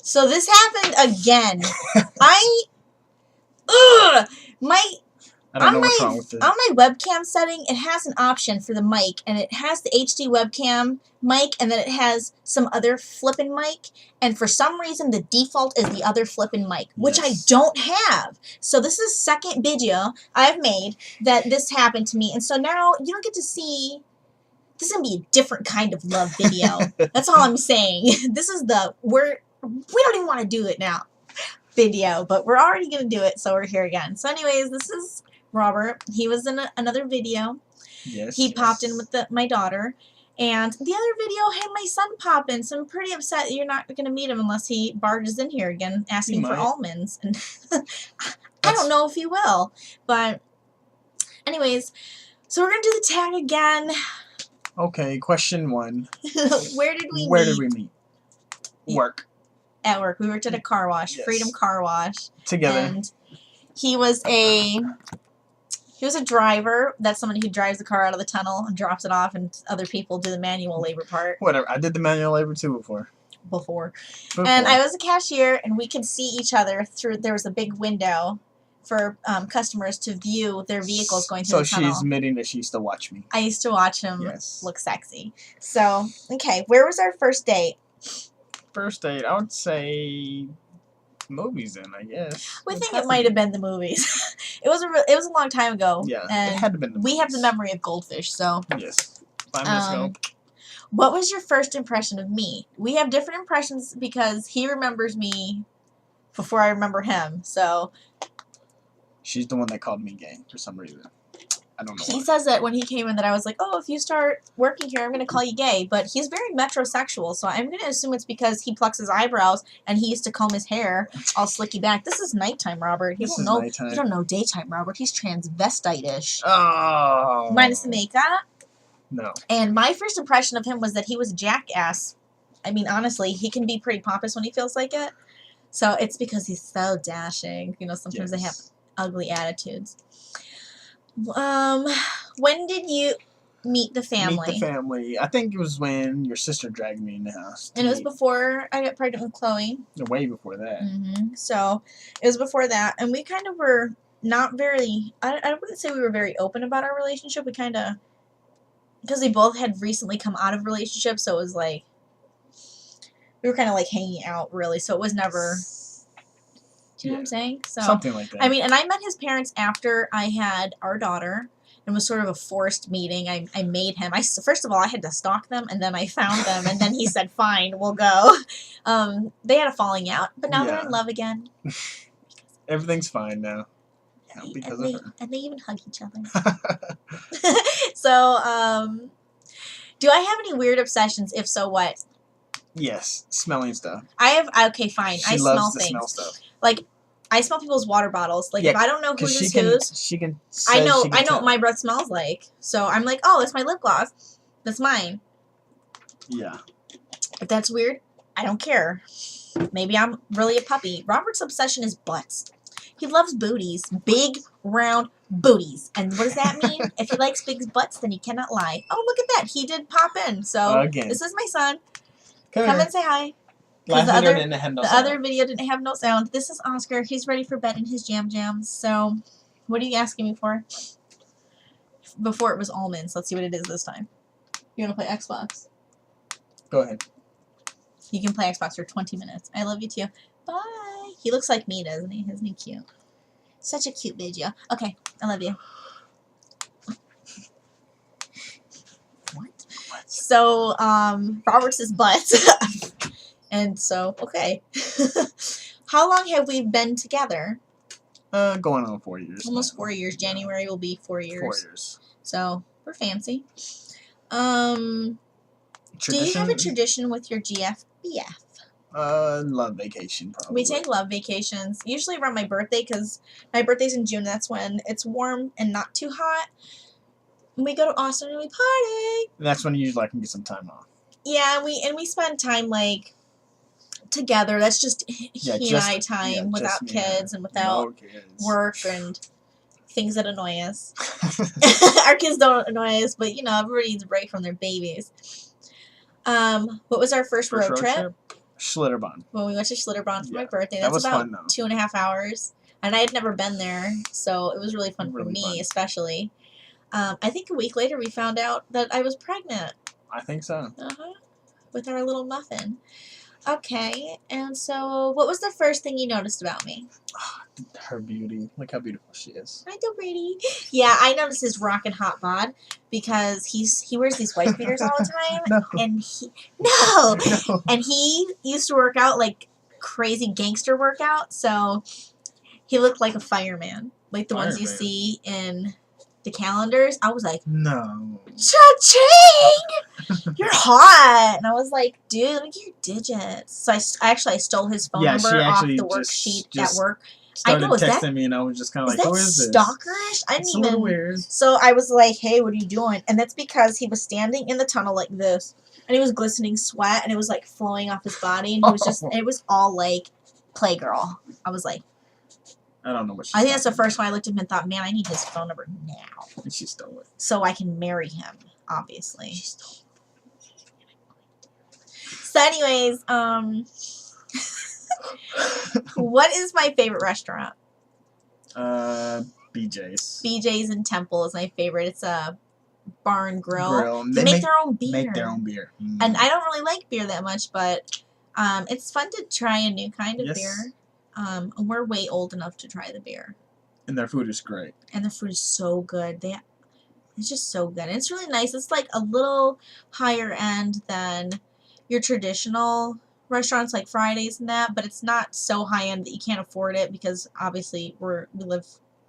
So this happened again. I don't know what's wrong with it. On my webcam setting, it has an option for the mic, and it has the HD webcam mic, and then it has some other flippin' mic, and for some reason the default is the other flippin' mic, which I don't have. So this is second video I've made that this happened to me, and so now you don't get to see. This is gonna be a different kind of love video. That's all I'm saying. This is we don't even want to do it now video, but we're already gonna do it, so we're here again. So anyways, this is Robert. He was in another video. Yes. He popped in with my daughter, and the other video had my son pop in. So I'm pretty upset that you're not gonna meet him unless he barges in here again asking for almonds. And I don't know if he will, but anyways, so we're gonna do the tag again. Okay, question 1. Where did we meet? Work. At work. We worked at a car wash, Freedom Car Wash. Together. And he was a driver. That's somebody who drives the car out of the tunnel and drops it off, and other people do the manual labor part. Whatever. I did the manual labor too before. And I was a cashier, and we could see each other through. There was a big window for customers to view their vehicles going through the tunnel. So she's admitting that she used to watch me. I used to watch him look sexy. So, okay, where was our first date? First date, I would say movies then, I guess. We think it might have been the movies. It was a long time ago. Yeah, and it had to have been the movies. We have the memory of goldfish, so. Yes. 5 minutes ago. What was your first impression of me? We have different impressions because he remembers me before I remember him, so. She's the one that called me gay for some reason. I don't know He says that when he came in that I was like, oh, if you start working here, I'm going to call you gay. But he's very metrosexual, so I'm going to assume it's because he plucks his eyebrows and he used to comb his hair all slicky back. This is nighttime, Robert. You don't know daytime, Robert. He's transvestite-ish. Oh. Minus the makeup. No. And my first impression of him was that he was a jackass. I mean, honestly, he can be pretty pompous when he feels like it. So it's because he's so dashing. You know, sometimes they have ugly attitudes. When did you meet the family? Meet the family. I think it was when your sister dragged me in the house. And it was before I got pregnant with Chloe. Way before that. Mm-hmm. So it was before that. And we kind of were not very, I wouldn't say we were very open about our relationship. We kind of, because we both had recently come out of relationships, so it was like, we were kind of like hanging out, really. So it was never... Do you know what I'm saying? So, something like that. I mean, and I met his parents after I had our daughter. It was sort of a forced meeting. I made him. First of all, I had to stalk them, and then I found them, and then he said, fine, we'll go. They had a falling out, but now they're in love again. Everything's fine now. Because of her. And they even hug each other. So, do I have any weird obsessions? If so, what? Yes, smelling stuff. Okay, fine. I smell things. Smell stuff. Like, I smell people's water bottles. Like, if I don't know whose is whose, she can. I know what my breath smells like. So I'm like, oh, that's my lip gloss. That's mine. Yeah. If that's weird, I don't care. Maybe I'm really a puppy. Robert's obsession is butts. He loves booties. Big, round booties. And what does that mean? If he likes big butts, then he cannot lie. Oh, look at that. He did pop in. So this is my son. Come and say hi. The other video didn't have no sound. This is Oscar. He's ready for bed in his jams. So, what are you asking me for? Before it was almonds. Let's see what it is this time. You want to play Xbox? Go ahead. You can play Xbox for 20 minutes. I love you too. Bye. He looks like me, doesn't he? Isn't he cute? Such a cute video. Okay, I love you. What? So, Robert's his butt. And so, okay. How long have we been together? Going on 4 years. Almost 4 years. January will be 4 years. 4 years. So, we're fancy. Do you have a tradition with your GFBF? Love vacation, probably. We take love vacations. Usually around my birthday, because my birthday's in June. That's when it's warm and not too hot. And we go to Austin and we party. And that's when you usually can get some time off. Yeah, we spend time, like, together. That's just he and I time without kids and without work and things that annoy us. Our kids don't annoy us, but, you know, everybody needs a break from their babies. What was our first road trip? Schlitterbahn. when we went to Schlitterbahn for my birthday. That That's was about fun, though. 2.5 hours. And I had never been there, so it was really fun for Really me, fun. especially. I think a week later we found out that I was pregnant. I think so. With our little muffin. Okay, and so what was the first thing you noticed about me? Her beauty. Look how beautiful she is. Hi, Brady. Yeah, I noticed his rockin' hot bod because he wears these wife beaters all the time. No. And No. and he used to work out like crazy gangster workout, so he looked like a fireman, like the ones you Fireman. see in the calendars. I was like, No. Cha-ching! You're hot! And I was like, dude, look at your digits. So I stole his phone number off the worksheet at work. Started I know, texting me, and I was just kind of like, who is this? Stalkerish? I didn't It's even. a little weird. So I was like, hey, what are you doing? And that's because he was standing in the tunnel like this, and he was glistening sweat, and it was like flowing off his body, and he was just, it was all like, Playgirl. I was like, I don't know what she's I think that's the talking first one I looked at him and thought, man, I need his phone number now. about. And she stole it. So I can marry him, obviously. So anyways, what is my favorite restaurant? BJ's. BJ's in Temple is my favorite. It's a bar and grill. They make their own beer. Make their own beer. Mm. And I don't really like beer that much, but it's fun to try a new kind of beer. And we're way old enough to try the beer. And their food is great. And the food is so good. It's just so good. And it's really nice. It's like a little higher end than your traditional restaurants like Fridays and that, but it's not so high end that you can't afford it because obviously we live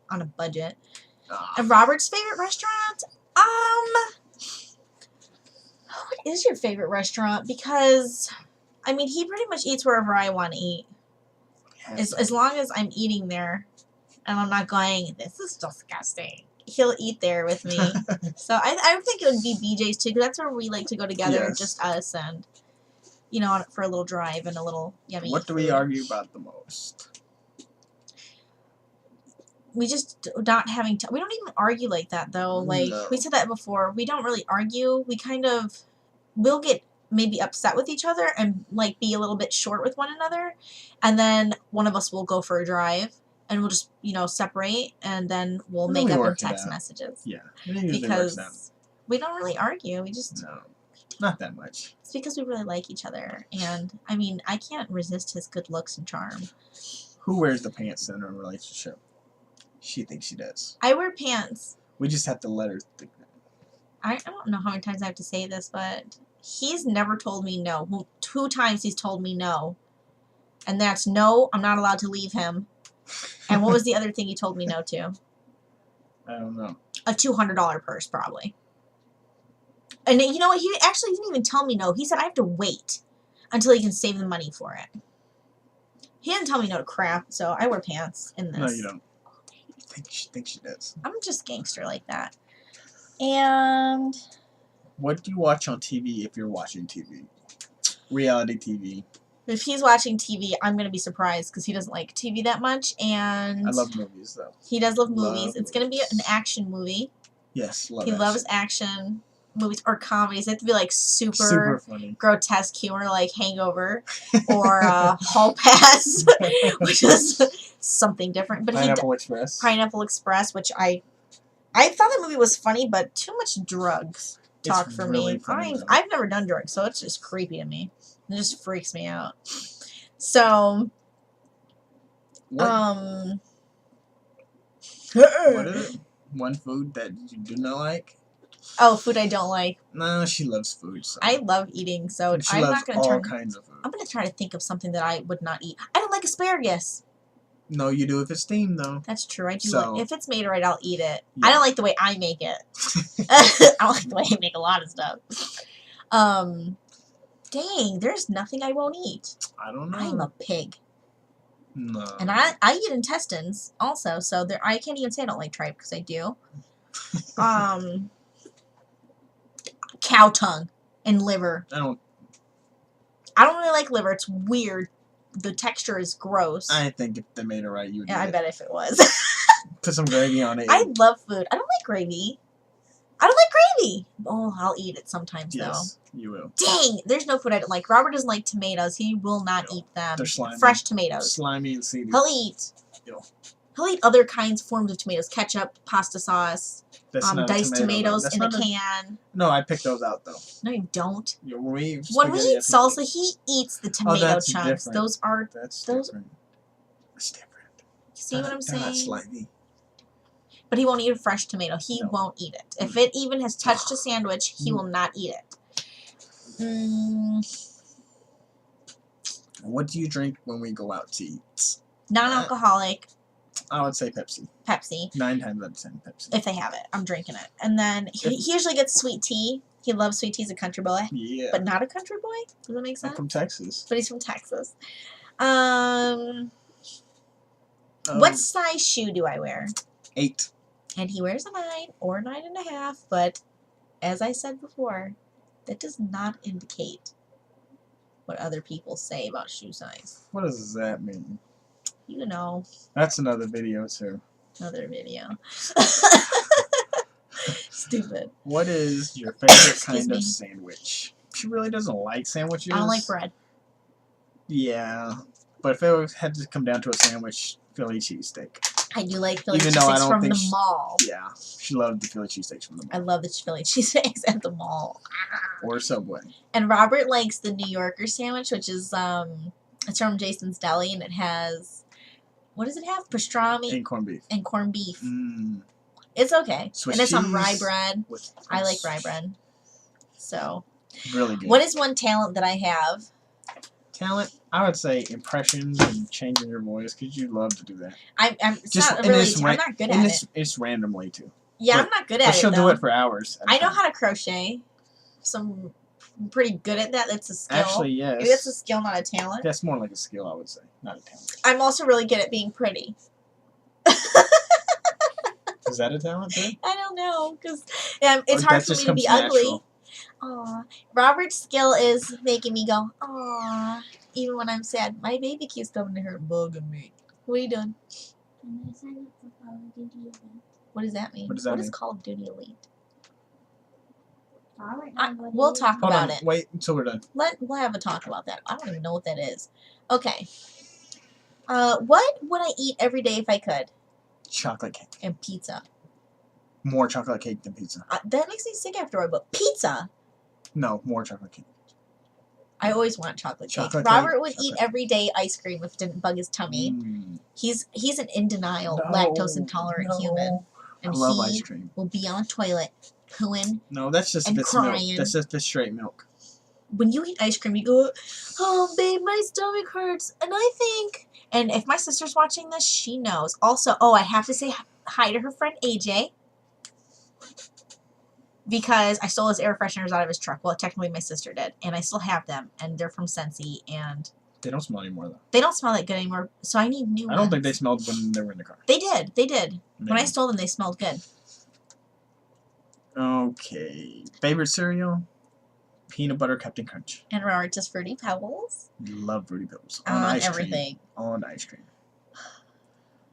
on a budget. And Robert's favorite restaurant? What is your favorite restaurant? Because I mean, he pretty much eats wherever I want to eat. As long as I'm eating there and I'm not going, this is disgusting. He'll eat there with me. So I think it would be BJ's too, because that's where we like to go together, just us and, you know, for a little drive and a little yummy What do we argue about the most? We just not having we don't even argue like that, though. Like, we said that before. We don't really argue. We kind of, we'll get maybe upset with each other and, like, be a little bit short with one another. And then one of us will go for a drive. And we'll just, you know, separate, and then we'll make up in text messages. Yeah. Because we don't really argue. We just... No. Not that much. It's because we really like each other. And, I mean, I can't resist his good looks and charm. Who wears the pants in a relationship? She thinks she does. I wear pants. We just have to let her think that. I don't know how many times I have to say this, but he's never told me no. Well, 2 times he's told me no. And that's no, I'm not allowed to leave him. And what was the other thing he told me no to? I don't know. A $200 purse, probably. And you know what? He actually didn't even tell me no. He said I have to wait until he can save the money for it. He didn't tell me no to crap, so I wear pants in this. No, you don't. I think she does. I'm just gangster like that. And... What do you watch on TV if you're watching TV? Reality TV. If he's watching TV, I'm going to be surprised because he doesn't like TV that much. And I love movies, though. He does love movies. It's going to be an action movie. Yes, He loves action movies or comedies. They have to be like super funny, grotesque humor, like Hangover or Hall Pass, which is something different. But Pineapple Express. Pineapple Express, which I thought that movie was funny, but too much drugs talk for me. I've never done drugs, so it's just creepy to me. It just freaks me out. So, what is it? One food that you do not like? Oh, food I don't like. No, she loves food. So. I love eating, so I'm not going to all kinds of food. I'm going to try to think of something that I would not eat. I don't like asparagus. No, you do if it's steamed, though. That's true. I do. If it's made right, I'll eat it. Yeah. I don't like the way I make it. I don't like the way I make a lot of stuff. Dang, there's nothing I won't eat. I don't know. I'm a pig. No. And I eat intestines also, so I can't even say I don't like tripe because I do. Cow tongue and liver. I don't really like liver. It's weird. The texture is gross. I think if they made it right, you would. Yeah, I bet if it was. Put some gravy on it. I love food. I don't like gravy. I don't like gravy. Oh, I'll eat it sometimes, Yes, you will. though. Dang, there's no food I don't like. Robert doesn't like tomatoes. He will not eat them. They're slimy. Fresh tomatoes. Slimy and seedy. He'll eat. Ew. He'll eat other forms of tomatoes. Ketchup, pasta sauce, That's not diced a tomato, tomatoes in a can. No, I picked those out, though. No, you don't. When we eat salsa, he eats the tomato that's chunks. Different. Those are... That's those, different. That's different. See what I'm saying? That's slimy. But he won't eat a fresh tomato. He won't eat it. If it even has touched a sandwich, he will not eat it. What do you drink when we go out to eat? Non-alcoholic. I would say Pepsi. Pepsi. 9 times out of 10, Pepsi. If they have it, I'm drinking it. And then he usually gets sweet tea. He loves sweet tea. He's a country boy. Yeah. But not a country boy? Does that make sense? I'm from Texas. But he's from Texas. What size shoe do I wear? 8. And he wears a 9 or 9.5, but as I said before, that does not indicate what other people say about shoe size. What does that mean? You know. That's another video, too. Another video. Stupid. What is your favorite kind of sandwich? She really doesn't like sandwiches. I don't like bread. Yeah. But if it had to come down to a sandwich, Philly cheesesteak. I do like Philly cheesesteaks from the mall. Yeah. She loved the Philly cheesesteaks from the mall. I love the Philly cheesesteaks at the mall. Or Subway. And Robert likes the New Yorker sandwich, which is, it's from Jason's Deli, and it has, what does it have? Pastrami. And corned beef. And corned beef. Mm. It's okay. Swiss and it's on cheese rye bread. With I like rye bread. So. Really good. What is one talent that I have? Talent? I would say impressions and changing your voice, because you love to do that. I'm not good at it. It's randomly, too. Yeah, but, I'm not good at it, she'll do it for hours. I know how to crochet. I'm pretty good at that. That's a skill. Actually, yes. Maybe that's a skill, not a talent. That's more like a skill, I would say, not a talent. I'm also really good at being pretty. Is that a talent, too? I don't know, because it's hard for me to be ugly. Aw. Robert's skill is making me go, aw, even when I'm sad. My baby keeps coming to her and bugging me. What are you doing? I'm going to sign up for Call of Duty Elite. What does that mean? What is Call of Duty Elite? We'll talk about it. Wait until we're done. We'll have a talk about that. I don't even know what that is. Okay. What would I eat every day if I could? Chocolate cake. And pizza. More chocolate cake than pizza. That makes me sick afterward, but pizza? No, more chocolate cake. I always want chocolate cake. Robert would eat every day ice cream if it didn't bug his tummy. He's an in denial, lactose intolerant human. And I love ice cream. Will be on the toilet, pooing. No, that's just milk. That's just the straight milk. When you eat ice cream, you go, oh, babe, my stomach hurts. And I think, and if my sister's watching this, she knows. Also, I have to say hi to her friend AJ. Because I stole his air fresheners out of his truck. Well, technically my sister did. And I still have them. And they're from Scentsy. And they don't smell anymore, though. They don't smell that good anymore. So I need new ones. I don't think they smelled when they were in the car. They did. They did. Maybe. When I stole them, they smelled good. Okay. Favorite cereal? Peanut butter Captain Crunch. And Robert's Fruity Pebbles. Love Fruity Pebbles. On ice everything. Cream. On ice cream.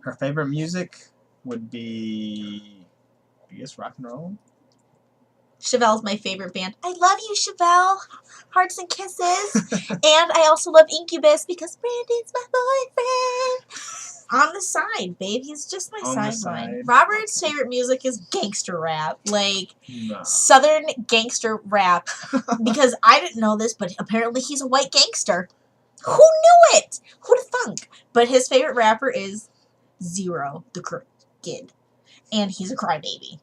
Her favorite music would be, I guess, rock and roll. Chevelle's my favorite band. I love you, Chevelle. Hearts and kisses. And I also love Incubus because Brandon's my boyfriend. On the side, babe. He's just my sideline. Robert's favorite music is gangster rap. Like, Southern gangster rap. Because I didn't know this, but apparently he's a white gangster. Who knew it? Who'd have thunk? But his favorite rapper is Zero, the Kid. And he's a crybaby.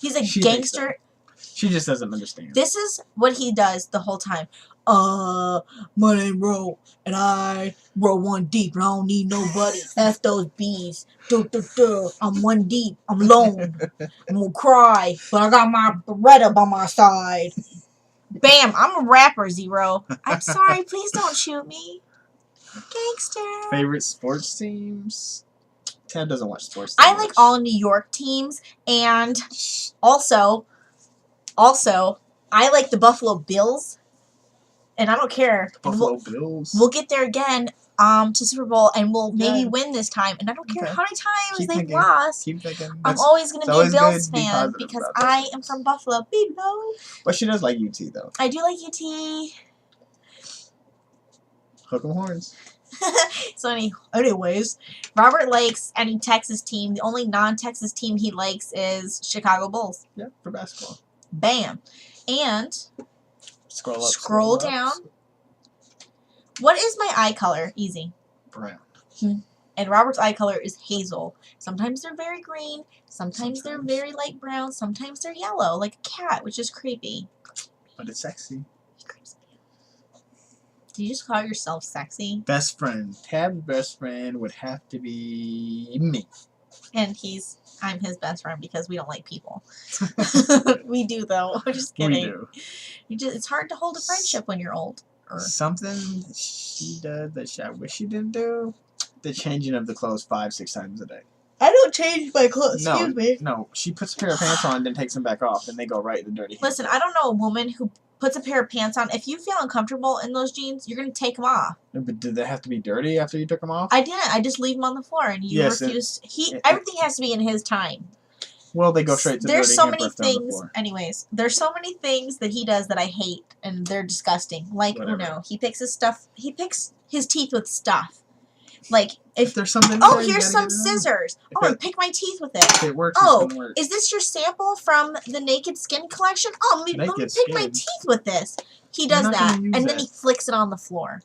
He's a gangster. She just doesn't understand. This is what he does the whole time. My name Ro, and I roll one deep, and I don't need nobody. F those bees. I'm one deep. I'm alone. I'm gonna cry, but I got my Beretta by my side. Bam! I'm a rapper, Zero. I'm sorry. Please don't shoot me. Gangster. Favorite sports teams? Ted doesn't watch sports teams. I like all New York teams, and also, I like the Buffalo Bills, and I don't care. Buffalo Bills. We'll get there again. to Super Bowl and will maybe Yeah. win this time. And I don't care Okay. how many times Keep they've thinking. lost. Keep thinking. I'm That's- always going it's to be a always Bills good to be fan positive because about those I am things. from Buffalo. Below. But she does like UT though. I do like UT. Hook 'em horns. So anyways, Robert likes any Texas team. The only non-Texas team he likes is Chicago Bulls. Yeah, for basketball. Bam. And Scroll up. Scroll up. down. What is my eye color? Easy. Brown. And Robert's eye color is hazel. Sometimes they're very green. Sometimes they're very light brown. Sometimes they're yellow, like a cat, which is creepy. But it's sexy. Did you just call yourself sexy? Best friend. Tab's best friend would have to be me. And I'm his best friend because we don't like people. We do though. I'm just kidding. We do. It's hard to hold a friendship when you're old. Something she does that I wish she didn't do. The changing of the clothes 5-6 times a day. I don't change my clothes. No, Excuse me. no. She puts a pair of pants on, then takes them back off, and they go right in the dirty. Listen, I don't know a woman who puts a pair of pants on. If you feel uncomfortable in those jeans, you're gonna take them off. But did they have to be dirty after you took them off? I didn't. I just leave them on the floor, and you Yes, refuse. Everything has to be in his time. Well, they go straight to the There's dirty so and many left on the things. floor. Anyways, there's so many things that he does that I hate, and they're disgusting. Like Whatever. Uno, he picks his stuff. He picks his teeth with stuff. Like If there's something. oh, there, you here's gotta some get it on. scissors. If Oh, and it- pick my teeth with If it. it works, Oh, it's gonna work. is this your sample from the Naked Skin collection? Oh, let me Naked pick my Skin? teeth with this. He You're does not that, gonna use and then that. he flicks it on the floor.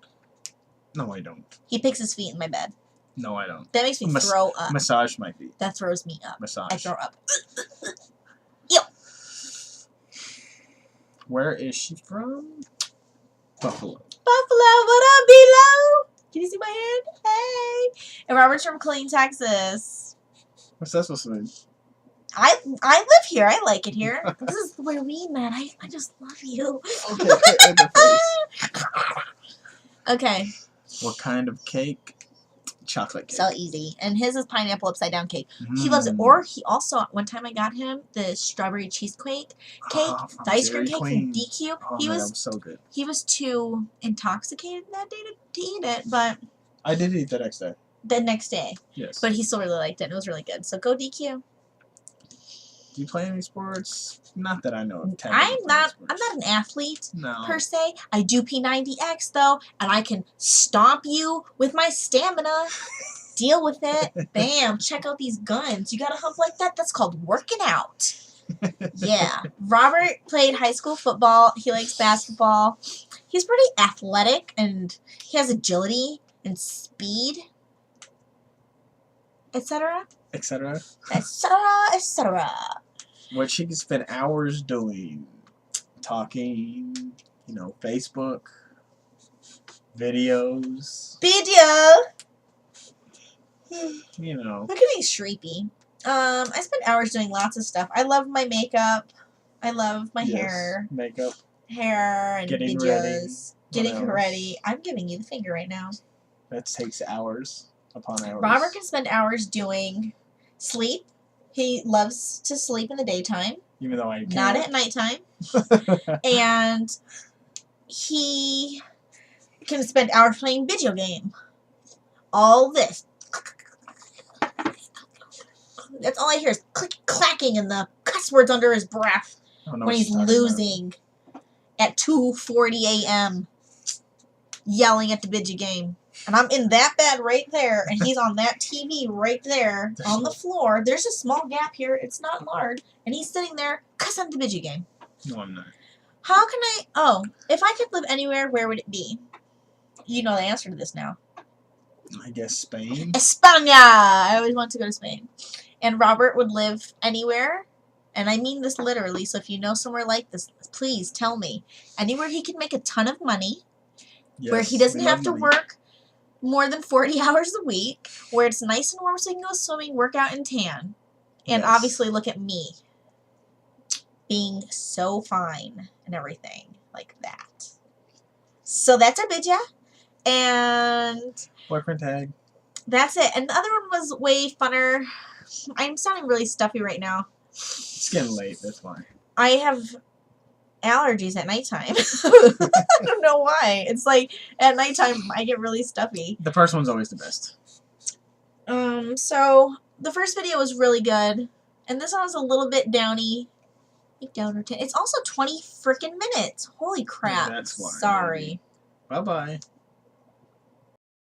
No, I don't. He picks his feet in my bed. No, I don't. That makes me throw up. Massage my feet. That throws me up. Massage. I throw up. Where is she from? Buffalo. Buffalo, what up, below? Can you see my hand? Hey. And Robert's from Killeen, Texas. What's that supposed to mean? I live here. I like it here. This is where we met. I just love you. Okay, in the face. Okay, What kind of cake? Chocolate cake. so easy. And his is pineapple upside down cake. He loves it. Or he also, one time I got him the strawberry cheesecake cake, from the ice cream Dairy cake Queen. from DQ. Oh, he man, was that was so good. he was too intoxicated that day to eat it, but I did eat the next day. the next day. Yes. But he still really liked it, and it was really good. So go DQ. Do you play any sports? Not that I know of. I'm not an athlete No. per se. I do P90X though, and I can stomp you with my stamina. Deal with it. Bam. Check out these guns. You got a hump like that? That's called working out. Yeah. Robert played high school football. He likes basketball. He's pretty athletic, and he has agility and speed, etc. Etc. etc. etc. What she can spend hours doing. Talking. Facebook. Videos. Video. You Look at me, Shreepy. I spend hours doing lots of stuff. I love my makeup. I love my Yes. Makeup. hair and Getting videos. ready. Getting What else? ready. I'm giving you the finger right now. That takes hours upon hours. Robert can spend hours doing sleep. He loves to sleep in the daytime, Even though I can't. not at nighttime. And he can spend hours playing video game. All this. That's all I hear is click clacking and the cuss words under his breath I don't know when what he's she's talking about. losing at 2:40 a.m. yelling at the video game. And I'm in that bed right there, and he's on that TV right there on the floor. There's a small gap here. It's not large. And he's sitting there cussing at the video game. No, I'm not. How can if I could live anywhere, where would it be? You know the answer to this now. I guess Spain. España! I always wanted to go to Spain. And Robert would live anywhere. And I mean this literally, so if you know somewhere like this, please tell me. Anywhere he can make a ton of money, where he Yes, doesn't we have love to money. work more than 40 hours a week, where it's nice and warm so he can go swimming, work out, and tan. And Yes. obviously look at me being so fine and everything like that. So that's our bidya. And Boyfriend tag. that's it. And the other one was way funner. I'm sounding really stuffy right now. It's getting late. That's why. I have allergies at nighttime. I don't know why. It's like at nighttime I get really stuffy. The first one's always the best. So the first video was really good, and this one was a little bit downy. Like downer 10. It's also 20 freaking minutes. Holy crap. That's why. Sorry. Bye bye.